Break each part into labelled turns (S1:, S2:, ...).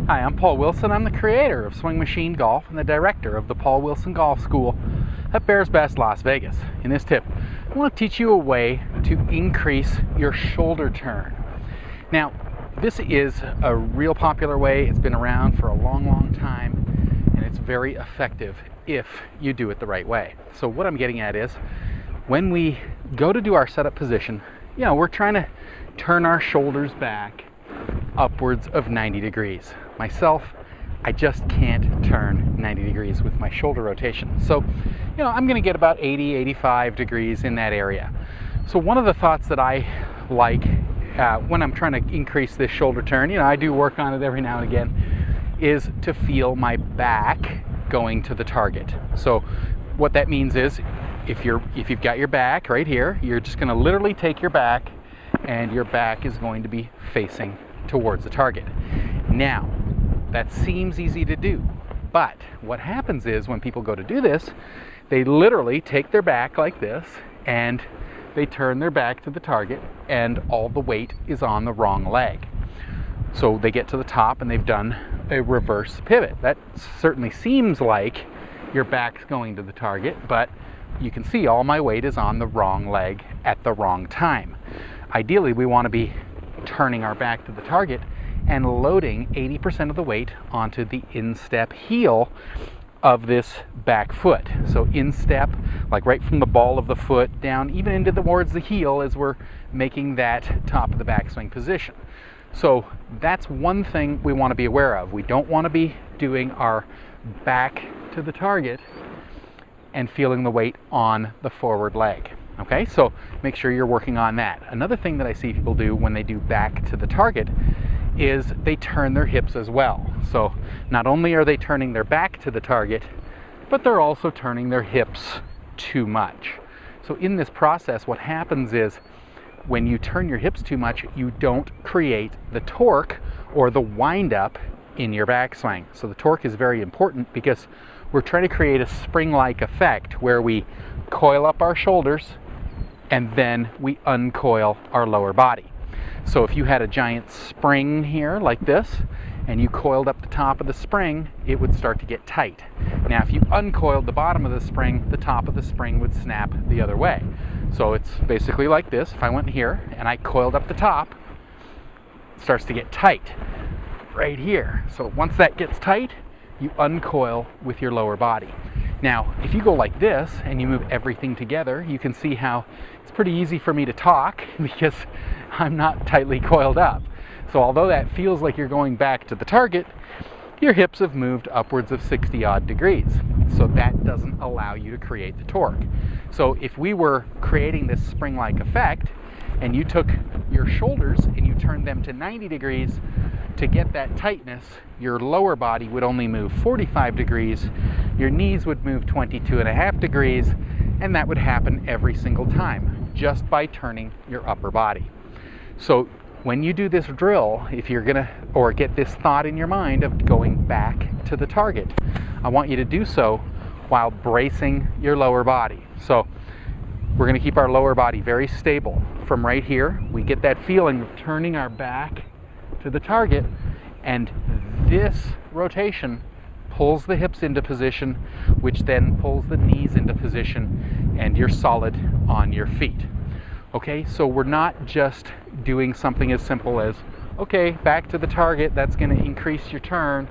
S1: Hi, I'm Paul Wilson. I'm the creator of Swing Machine Golf and the director of the Paul Wilson Golf School at Bears Best Las Vegas. In this tip, I want to teach you a way to increase your shoulder turn. Now, this is a real popular way. It's been around for a long time, and it's very effective if you do it the right way. So what I'm getting at is, when we go to do our setup position, we're trying to turn our shoulders back upwards of 90 degrees. Myself, I just can't turn 90 degrees with my shoulder rotation. So, I'm going to get about 80, 85 degrees in that area. So one of the thoughts that I like when I'm trying to increase this shoulder turn, I do work on it every now and again, is to feel my back going to the target. So what that means is, if you've got your back right here, you're just going to literally take your back, and your back is going to be facing towards the target. Now, that seems easy to do, but what happens is, when people go to do this, they literally take their back like this, and they turn their back to the target, and all the weight is on the wrong leg. So they get to the top and they've done a reverse pivot. That certainly seems like your back's going to the target, but you can see all my weight is on the wrong leg at the wrong time. Ideally, we want to be turning our back to the target and loading 80% of the weight onto the instep heel of this back foot. So instep, like right from the ball of the foot down even into towards the heel, as we're making that top of the backswing position. So that's one thing we want to be aware of. We don't want to be doing our back to the target and feeling the weight on the forward leg. Okay, so make sure you're working on that. Another thing that I see people do when they do back to the target is they turn their hips as well. So not only are they turning their back to the target, but they're also turning their hips too much. So in this process, what happens is, when you turn your hips too much, you don't create the torque or the wind-up in your backswing. So the torque is very important, because we're trying to create a spring-like effect where we coil up our shoulders and then we uncoil our lower body. So if you had a giant spring here like this, and you coiled up the top of the spring, it would start to get tight. Now if you uncoiled the bottom of the spring, the top of the spring would snap the other way. So it's basically like this. If I went here and I coiled up the top, it starts to get tight right here. So once that gets tight, you uncoil with your lower body. Now, if you go like this and you move everything together, you can see how it's pretty easy for me to talk because I'm not tightly coiled up. So although that feels like you're going back to the target, your hips have moved upwards of 60 odd degrees. So that doesn't allow you to create the torque. So if we were creating this spring-like effect, and you took your shoulders and you turned them to 90 degrees, to get that tightness, your lower body would only move 45 degrees, your knees would move 22.5 degrees, and that would happen every single time, just by turning your upper body. So when you do this drill, if you're gonna, or get this thought in your mind of going back to the target, I want you to do so while bracing your lower body. So we're gonna keep our lower body very stable. From right here, we get that feeling of turning our back to the target, and this rotation pulls the hips into position, which then pulls the knees into position, and you're solid on your feet. Okay, so we're not just doing something as simple as, okay, back to the target, that's going to increase your turn.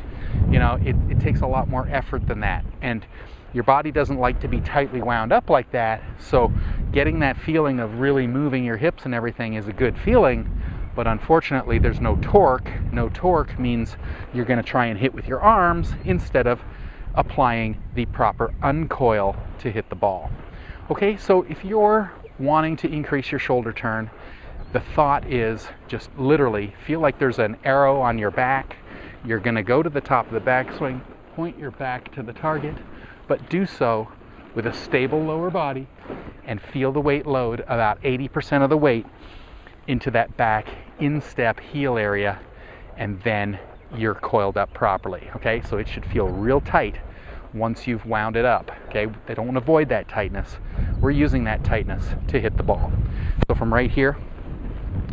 S1: It takes a lot more effort than that, and your body doesn't like to be tightly wound up like that. So getting that feeling of really moving your hips and everything is a good feeling, but unfortunately there's no torque. No torque means you're going to try and hit with your arms instead of applying the proper uncoil to hit the ball. Okay, so if you're wanting to increase your shoulder turn, the thought is just literally feel like there's an arrow on your back. You're going to go to the top of the backswing, point your back to the target, but do so with a stable lower body, and feel the weight load about 80% of the weight into that back instep heel area, and then you're coiled up properly. Okay, so it should feel real tight once you've wound it up. Okay, they don't want to avoid that tightness. We're using that tightness to hit the ball. So from right here,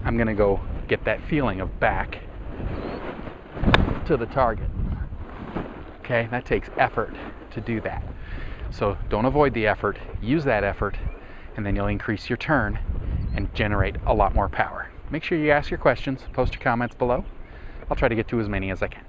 S1: I'm going to go get that feeling of back to to the target. Okay, that takes effort to do that. So don't avoid the effort, use that effort, and then you'll increase your turn and generate a lot more power. Make sure you ask your questions, post your comments below. I'll try to get to as many as I can.